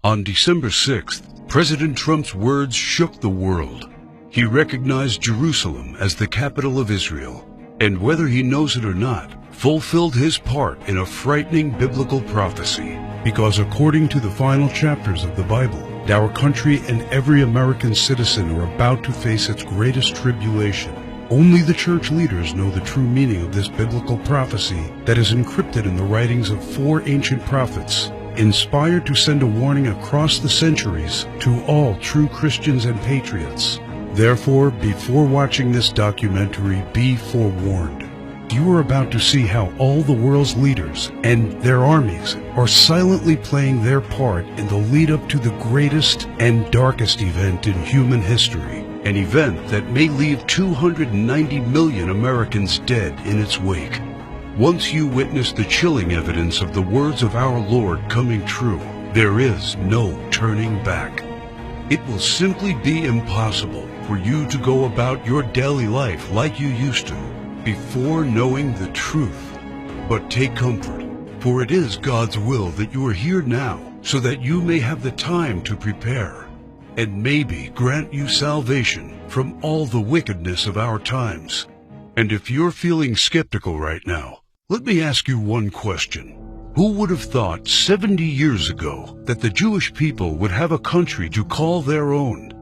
On December 6th, President Trump's words shook the world. He recognized Jerusalem as the capital of Israel, and whether he knows it or not, fulfilled his part in a frightening biblical prophecy. Because according to the final chapters of the Bible, our country and every American citizen are about to face its greatest tribulation. Only the church leaders know the true meaning of this biblical prophecy that is encrypted in the writings of 4 ancient prophets, inspired to send a warning across the centuries to all true Christians and patriots. Therefore, before watching this documentary, be forewarned. You are about to see how all the world's leaders and their armies are silently playing their part in the lead-up to the greatest and darkest event in human history, an event that may leave 290 million Americans dead in its wake. Once you witness the chilling evidence of the words of our Lord coming true, there is no turning back. It will simply be impossible for you to go about your daily life like you used to, before knowing the truth. But take comfort, for it is God's will that you are here now, so that you may have the time to prepare, and maybe grant you salvation from all the wickedness of our times. And if you're feeling skeptical right now, let me ask you one question. Who would have thought 70 years ago that the Jewish people would have a country to call their own?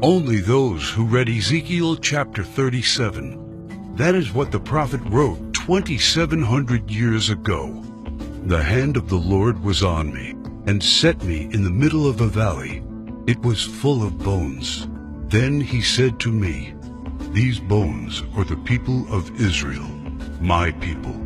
Only those who read Ezekiel chapter 37. That is what the prophet wrote 2,700 years ago. The hand of the Lord was on me, and set me in the middle of a valley. It was full of bones. Then he said to me, "These bones are the people of Israel, my people.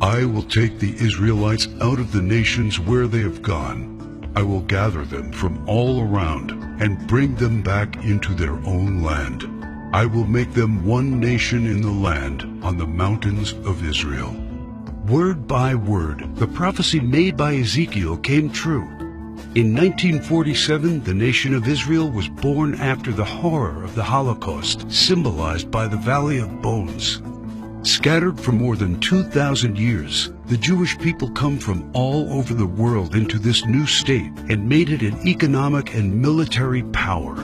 I will take the Israelites out of the nations where they have gone. I will gather them from all around and bring them back into their own land. I will make them one nation in the land on the mountains of Israel." Word by word, the prophecy made by Ezekiel came true. In 1947, the nation of Israel was born after the horror of the Holocaust, symbolized by the Valley of Bones. Scattered for more than 2,000 years, the Jewish people come from all over the world into this new state and made it an economic and military power.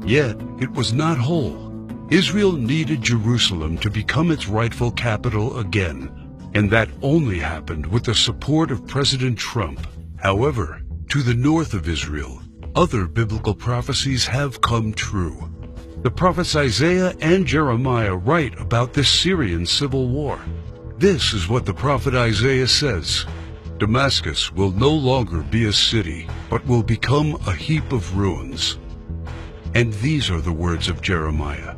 Yet, it was not whole. Israel needed Jerusalem to become its rightful capital again, and that only happened with the support of President Trump. However, to the north of Israel, other biblical prophecies have come true. The prophets Isaiah and Jeremiah write about this Syrian civil war. This is what the prophet Isaiah says: "Damascus will no longer be a city, but will become a heap of ruins." And these are the words of Jeremiah: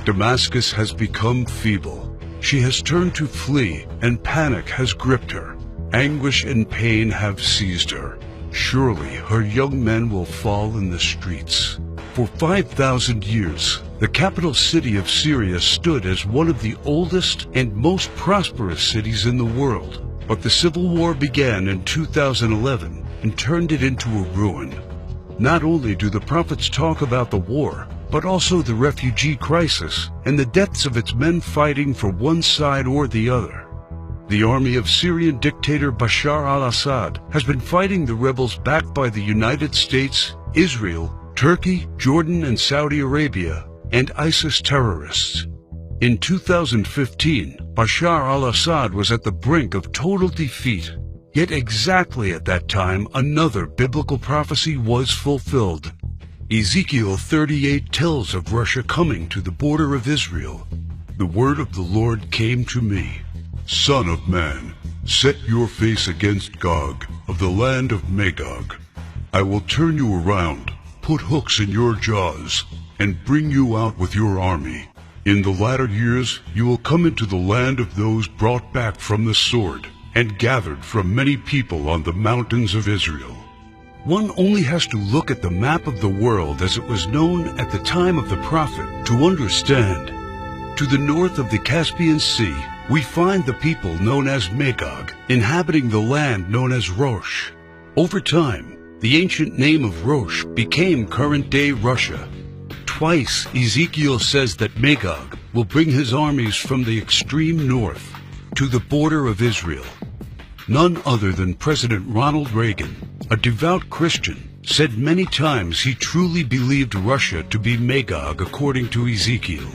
"Damascus has become feeble. She has turned to flee, and panic has gripped her. Anguish and pain have seized her. Surely her young men will fall in the streets." For 5,000 years, the capital city of Syria stood as one of the oldest and most prosperous cities in the world. But the civil war began in 2011 and turned it into a ruin. Not only do the prophets talk about the war, but also the refugee crisis and the deaths of its men fighting for one side or the other. The army of Syrian dictator Bashar al-Assad has been fighting the rebels backed by the United States, Israel, Turkey, Jordan, and Saudi Arabia, and ISIS terrorists. In 2015, Bashar al-Assad was at the brink of total defeat. Yet exactly at that time, another biblical prophecy was fulfilled. Ezekiel 38 tells of Russia coming to the border of Israel. The word of the Lord came to me: "Son of man, set your face against Gog of the land of Magog. I will turn you around, put hooks in your jaws, and bring you out with your army. In the latter years you will come into the land of those brought back from the sword, and gathered from many people on the mountains of Israel." One only has to look at the map of the world as it was known at the time of the prophet to understand. To the north of the Caspian Sea, we find the people known as Magog, inhabiting the land known as Rosh. Over time, the ancient name of Rosh became current-day Russia. Twice, Ezekiel says that Magog will bring his armies from the extreme north to the border of Israel. None other than President Ronald Reagan, a devout Christian, said many times he truly believed Russia to be Magog according to Ezekiel.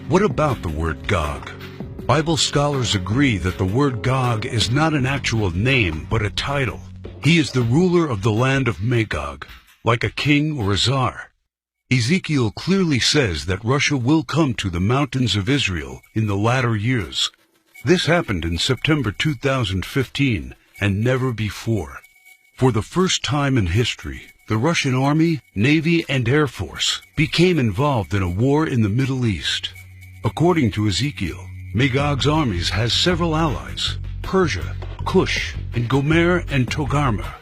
What about the word Gog? Bible scholars agree that the word Gog is not an actual name, but a title. He is the ruler of the land of Magog, like a king or a czar. Ezekiel clearly says that Russia will come to the mountains of Israel in the latter years. This happened in September 2015 and never before. For the first time in history, the Russian Army, Navy, and Air Force became involved in a war in the Middle East. According to Ezekiel, Magog's armies has several allies: Persia, Cush, and Gomer and Togarmah.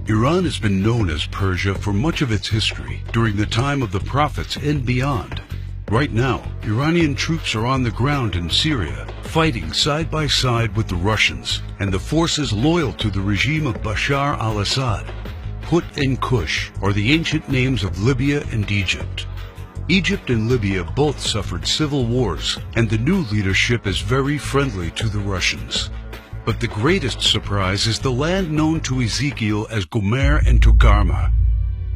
Iran has been known as Persia for much of its history, during the time of the prophets and beyond. Right now, Iranian troops are on the ground in Syria, fighting side by side with the Russians and the forces loyal to the regime of Bashar al-Assad. Put and Cush are the ancient names of Libya and Egypt. Egypt and Libya both suffered civil wars, and the new leadership is very friendly to the Russians. But the greatest surprise is the land known to Ezekiel as Gomer and Togarmah.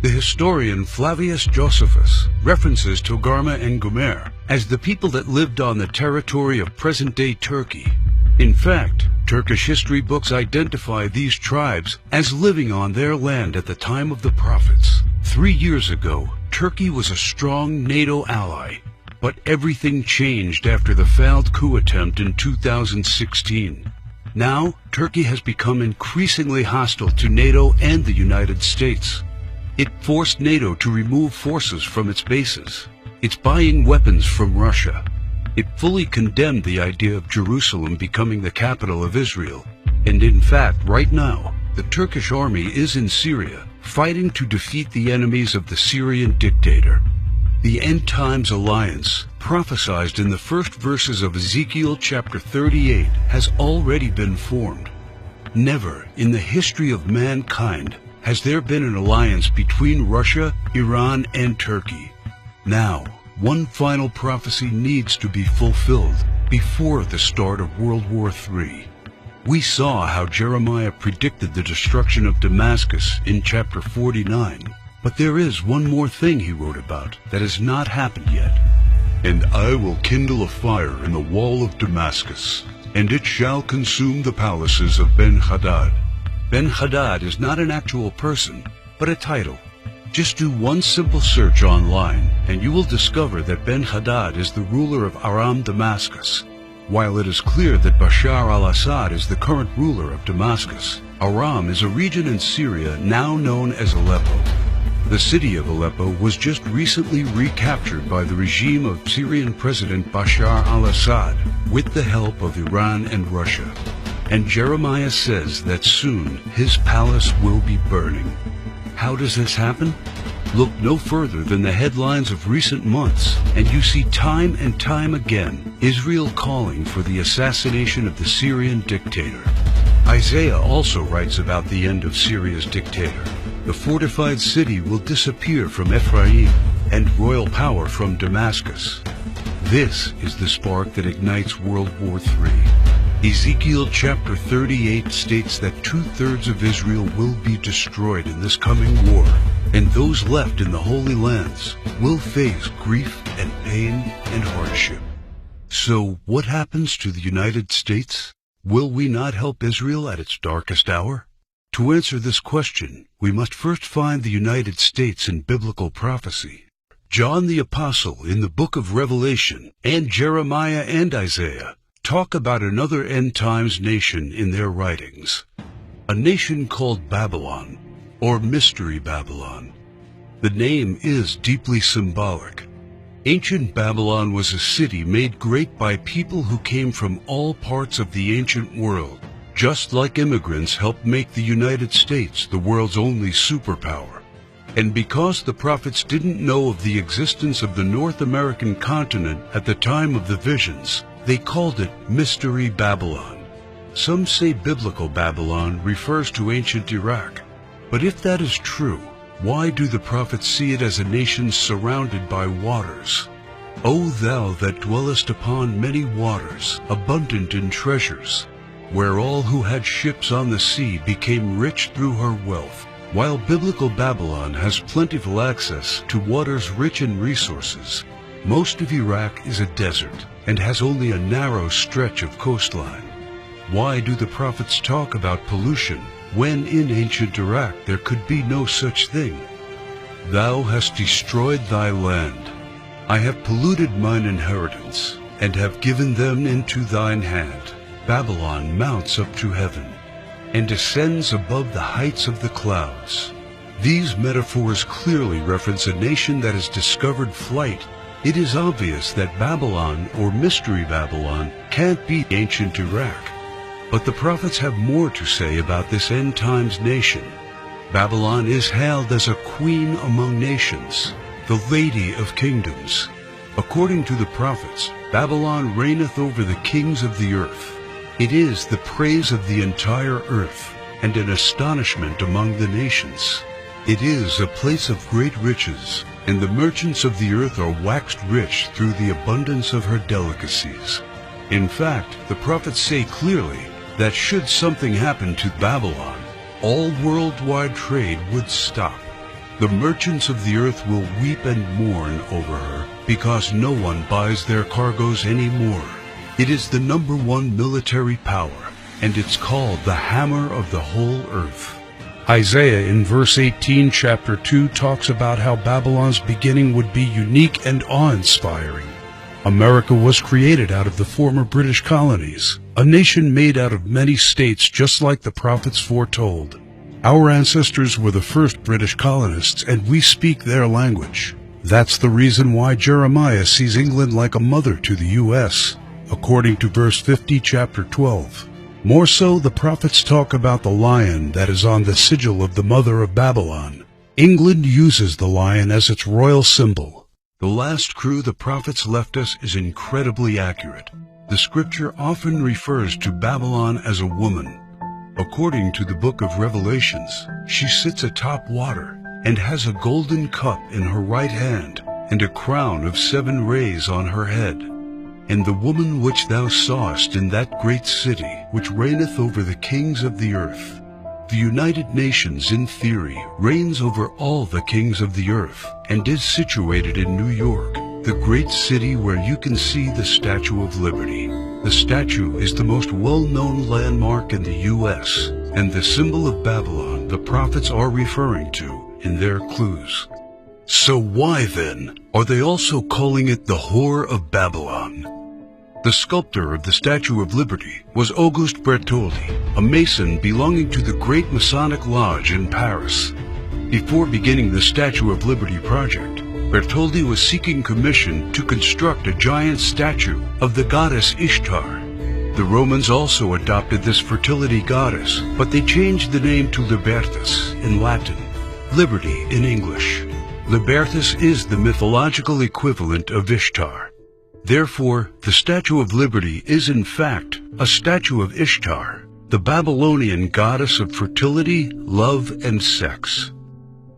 The historian Flavius Josephus references Togarmah and Gomer as the people that lived on the territory of present-day Turkey. In fact, Turkish history books identify these tribes as living on their land at the time of the prophets. 3 years ago, Turkey was a strong NATO ally, but everything changed after the failed coup attempt in 2016. Now, Turkey has become increasingly hostile to NATO and the United States. It forced NATO to remove forces from its bases. It's buying weapons from Russia. It fully condemned the idea of Jerusalem becoming the capital of Israel. And in fact, right now, the Turkish army is in Syria, fighting to defeat the enemies of the Syrian dictator. The End Times Alliance, prophesied in the first verses of Ezekiel chapter 38, has already been formed. Never in the history of mankind has there been an alliance between Russia, Iran, and Turkey. Now, one final prophecy needs to be fulfilled before the start of World War III. We saw how Jeremiah predicted the destruction of Damascus in chapter 49, but there is one more thing he wrote about that has not happened yet. And I will kindle a fire in the wall of Damascus, and it shall consume the palaces of Ben-Hadad. Ben-Hadad is not an actual person, but a title. Just do one simple search online, and you will discover that Ben-Hadad is the ruler of Aram Damascus. While it is clear that Bashar al-Assad is the current ruler of Damascus, Aram is a region in Syria now known as Aleppo. The city of Aleppo was just recently recaptured by the regime of Syrian President Bashar al-Assad with the help of Iran and Russia. And Jeremiah says that soon his palace will be burning. How does this happen? Look no further than the headlines of recent months, and you see time and time again Israel calling for the assassination of the Syrian dictator. Isaiah also writes about the end of Syria's dictator. The fortified city will disappear from Ephraim, and royal power from Damascus. This is the spark that ignites World War III. Ezekiel chapter 38 states that 2/3 of Israel will be destroyed in this coming war, and those left in the Holy Lands will face grief and pain and hardship. So what happens to the United States? Will we not help Israel at its darkest hour? To answer this question, we must first find the United States in biblical prophecy. John the Apostle in the book of Revelation and Jeremiah and Isaiah talk about another end times nation in their writings. A nation called Babylon, or Mystery Babylon. The name is deeply symbolic. Ancient Babylon was a city made great by people who came from all parts of the ancient world, just like immigrants helped make the United States the world's only superpower. And because the prophets didn't know of the existence of the North American continent at the time of the visions, they called it Mystery Babylon. Some say biblical Babylon refers to ancient Iraq. But if that is true, why do the prophets see it as a nation surrounded by waters? O thou that dwellest upon many waters, abundant in treasures, where all who had ships on the sea became rich through her wealth, While biblical Babylon has plentiful access to waters rich in resources, most of Iraq is a desert and has only a narrow stretch of coastline. Why do the prophets talk about pollution when in ancient Iraq there could be no such thing? Thou hast destroyed thy land. I have polluted mine inheritance, and have given them into thine hand. Babylon mounts up to heaven, and descends above the heights of the clouds. These metaphors clearly reference a nation that has discovered flight. It is obvious that Babylon, or Mystery Babylon, can't be ancient Iraq. But the prophets have more to say about this end times nation. Babylon is hailed as a queen among nations, the lady of kingdoms. According to the prophets, Babylon reigneth over the kings of the earth. It is the praise of the entire earth, and an astonishment among the nations. It is a place of great riches, and the merchants of the earth are waxed rich through the abundance of her delicacies. In fact, the prophets say clearly that should something happen to Babylon, all worldwide trade would stop. The merchants of the earth will weep and mourn over her, because no one buys their cargoes anymore. It is the #1 military power, and it's called the hammer of the whole earth. Isaiah in verse 18, chapter 2, talks about how Babylon's beginning would be unique and awe-inspiring. America was created out of the former British colonies, a nation made out of many states just like the prophets foretold. Our ancestors were the first British colonists, and we speak their language. That's the reason why Jeremiah sees England like a mother to the U.S., according to verse 50, chapter 12. More so, the prophets talk about the lion that is on the sigil of the mother of Babylon. England uses the lion as its royal symbol. The last crew the prophets left us is incredibly accurate. The scripture often refers to Babylon as a woman. According to the book of Revelations, she sits atop water and has a golden cup in her right hand and a crown of 7 rays on her head. And the woman which thou sawest in that great city, which reigneth over the kings of the earth. The United Nations, in theory, reigns over all the kings of the earth, and is situated in New York, the great city where you can see the Statue of Liberty. The statue is the most well-known landmark in the U.S., and the symbol of Babylon the prophets are referring to in their clues. So why, then, are they also calling it the Whore of Babylon? The sculptor of the Statue of Liberty was Auguste Bertoldi, a Mason belonging to the Great Masonic Lodge in Paris. Before beginning the Statue of Liberty project, Bertoldi was seeking commission to construct a giant statue of the goddess Ishtar. The Romans also adopted this fertility goddess, but they changed the name to Libertas in Latin, Liberty in English. Libertas is the mythological equivalent of Ishtar. Therefore, the Statue of Liberty is in fact a statue of Ishtar, the Babylonian goddess of fertility, love, and sex.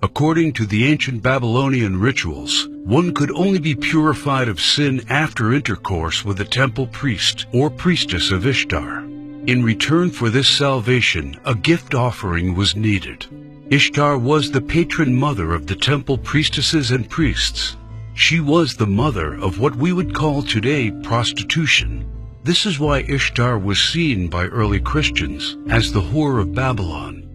According to the ancient Babylonian rituals, one could only be purified of sin after intercourse with a temple priest or priestess of Ishtar. In return for this salvation, a gift offering was needed. Ishtar was the patron mother of the temple priestesses and priests. She was the mother of what we would call today prostitution. This is why Ishtar was seen by early Christians as the Whore of Babylon.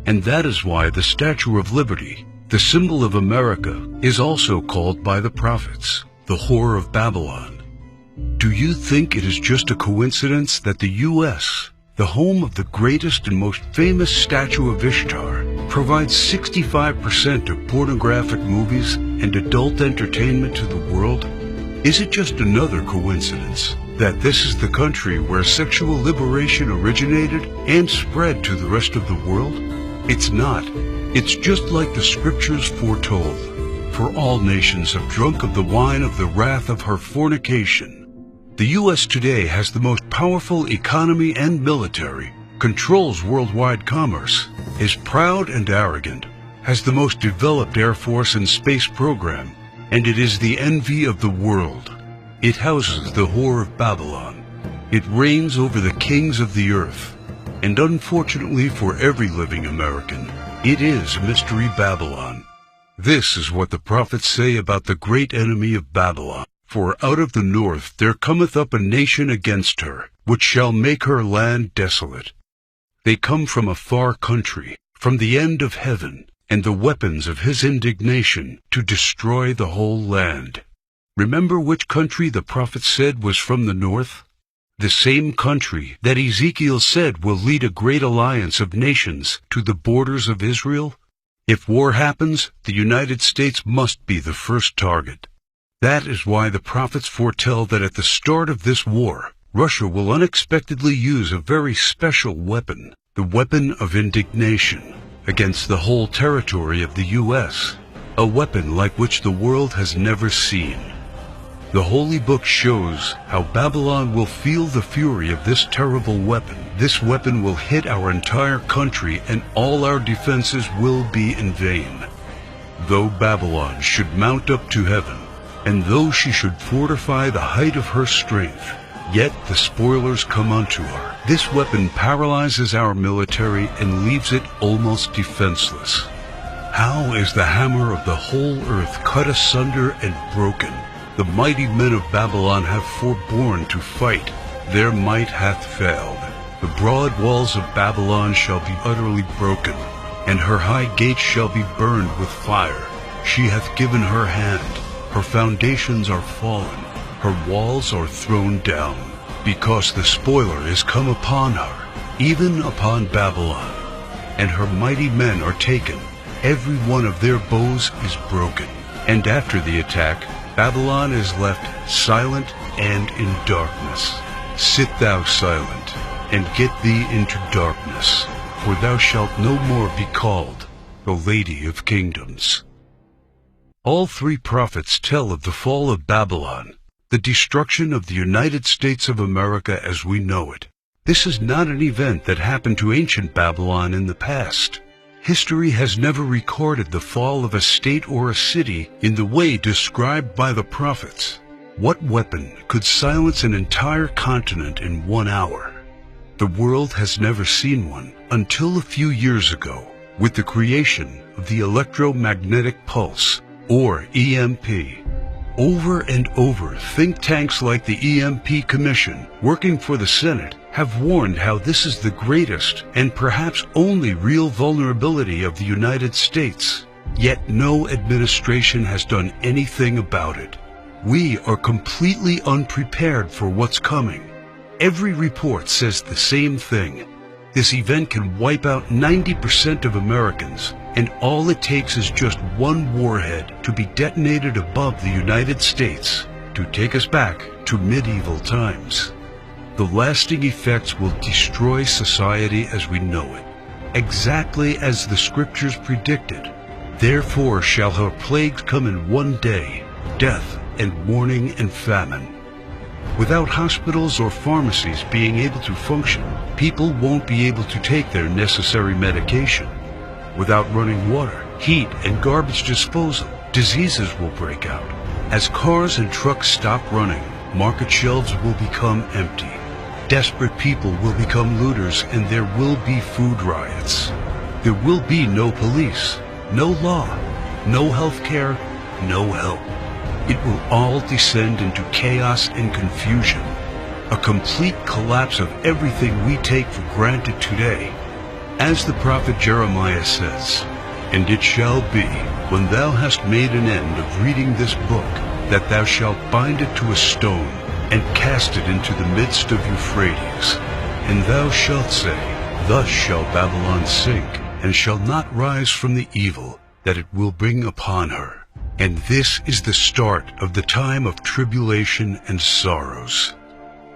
And that is why the Statue of Liberty, the symbol of America, is also called by the prophets the Whore of Babylon. Do you think it is just a coincidence that the U.S., the home of the greatest and most famous statue of Ishtar, provides 65% of pornographic movies and adult entertainment to the world? Is it just another coincidence that this is the country where sexual liberation originated and spread to the rest of the world? It's not. It's just like the scriptures foretold. For all nations have drunk of the wine of the wrath of her fornication. The U.S. today has the most powerful economy and military, controls worldwide commerce, is proud and arrogant, has the most developed Air Force and space program, and it is the envy of the world. It houses the Whore of Babylon. It reigns over the kings of the earth. And unfortunately for every living American, It is Mystery Babylon. This is what the prophets say about the great enemy of Babylon. For out of the north there cometh up a nation against her, which shall make her land desolate. They come from a far country, from the end of heaven, and the weapons of his indignation, to destroy the whole land. Remember which country the prophet said was from the north? The same country that Ezekiel said will lead a great alliance of nations to the borders of Israel? If war happens, the United States must be the first target. That is why the prophets foretell that at the start of this war, Russia will unexpectedly use a very special weapon, the weapon of indignation, against the whole territory of the U.S., a weapon like which the world has never seen. The Holy Book shows how Babylon will feel the fury of this terrible weapon. This weapon will hit our entire country, and all our defenses will be in vain. Though Babylon should mount up to heaven, and though she should fortify the height of her strength, yet the spoilers come unto her. This weapon paralyzes our military and leaves it almost defenseless. How is the hammer of the whole earth cut asunder and broken? The mighty men of Babylon have forborne to fight. Their might hath failed. The broad walls of Babylon shall be utterly broken, and her high gates shall be burned with fire. She hath given her hand. Her foundations are fallen, her walls are thrown down, because the spoiler is come upon her, even upon Babylon. And her mighty men are taken, every one of their bows is broken. And after the attack, Babylon is left silent and in darkness. Sit thou silent, and get thee into darkness, for thou shalt no more be called the Lady of Kingdoms. All three prophets tell of the fall of Babylon, the destruction of the United States of America as we know it. This is not an event that happened to ancient Babylon in the past. History has never recorded the fall of a state or a city in the way described by the prophets. What weapon could silence an entire continent in 1 hour? The world has never seen one until a few years ago, with the creation of the electromagnetic pulse, or EMP. Over and over, think tanks like the EMP Commission, working for the Senate, have warned how this is the greatest and perhaps only real vulnerability of the United States. Yet no administration has done anything about it. We are completely unprepared for what's coming. Every report says the same thing. This event can wipe out 90% of Americans, and all it takes is just one warhead to be detonated above the United States to take us back to medieval times. The lasting effects will destroy society as we know it, exactly as the scriptures predicted. Therefore shall her plagues come in one day, death and mourning and famine. Without hospitals or pharmacies being able to function, people won't be able to take their necessary medication. Without running water, heat, and garbage disposal, diseases will break out. As cars and trucks stop running, market shelves will become empty. Desperate people will become looters, and there will be food riots. There will be no police, no law, no health care, no help. It will all descend into chaos and confusion, a complete collapse of everything we take for granted today. As the prophet Jeremiah says, "And it shall be, when thou hast made an end of reading this book, that thou shalt bind it to a stone, and cast it into the midst of Euphrates. And thou shalt say, Thus shall Babylon sink, and shall not rise from the evil that it will bring upon her. And this is the start of the time of tribulation and sorrows.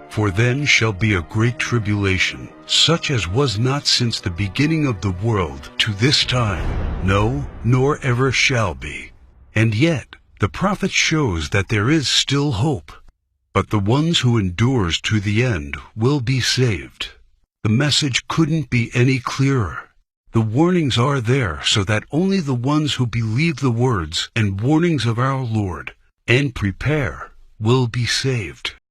For then shall be a great tribulation, such as was not since the beginning of the world to this time, no, nor ever shall be." And yet, the prophet shows that there is still hope. But the ones who endures to the end will be saved. The message couldn't be any clearer. The warnings are there so that only the ones who believe the words and warnings of our Lord and prepare will be saved.